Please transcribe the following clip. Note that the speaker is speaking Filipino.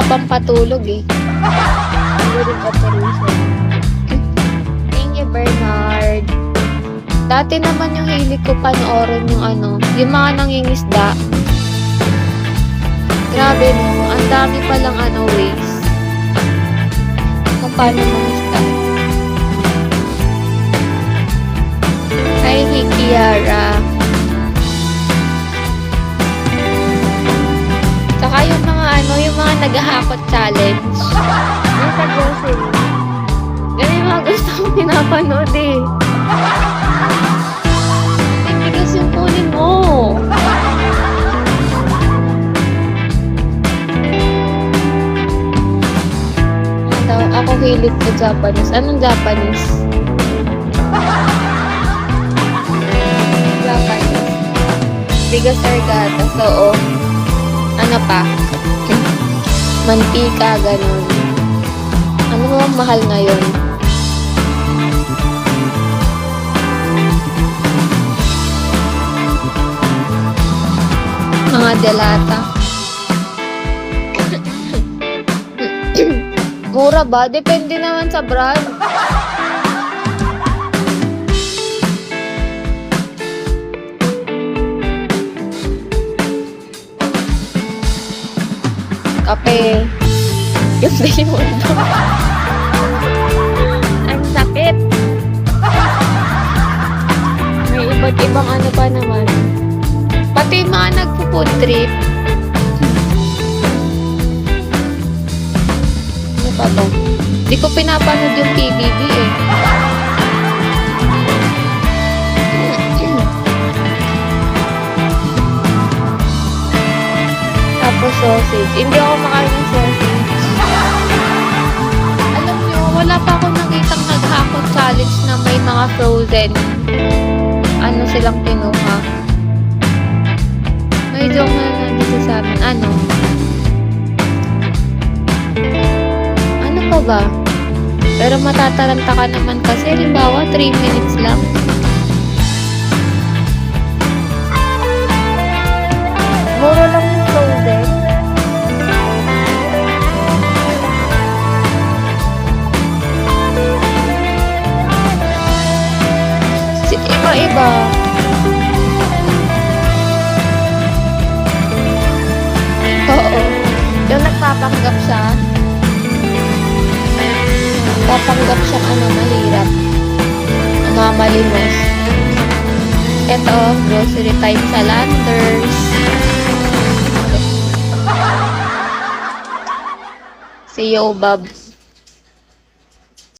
pampatulog eh. Good operation. Thank you, Bernard. Dati naman yung hilig ko panoorin yung mga nangingisda. Grabe no, ang dami palang ways kung paano mangisda. Hi, Kiara. Saka yung mga naghahakot challenge. Nasa grocery. Yan yung mga gusto kong pinapanood eh. Bigas yung kunin mo. Ako hilig ko Japanese. Anong Japanese? Japanese. Bigas or gatas. Oo. Ano pa? Mantika, ganun. Ano mo ang mahal ngayon? Mga delata. Mura ba? Depende naman sa brand. Kape. Yung mundo. Ang sakit. May iba't ibang ano pa naman. Pati mga nagpo-food trip. Ano pa ba? Di ko pinapanood yung PBB eh. Tapos sausage. Hindi ako makain ng sausage. Alam nyo, wala pa akong nakitang naghakot challenge na may mga frozen. Ano silang kinuha. May joke na nandito sa amin. Ano pa ba? Pero matataranta ka naman kasi. Halimbawa, 3 minutes lang. Mura lang yung frozen. Iba-iba. Oo. Yung nagpapanggap siya. Papanggap siyang mahirap. Mamalimos. Ito, grocery time sa Landers. Si Yo Bob.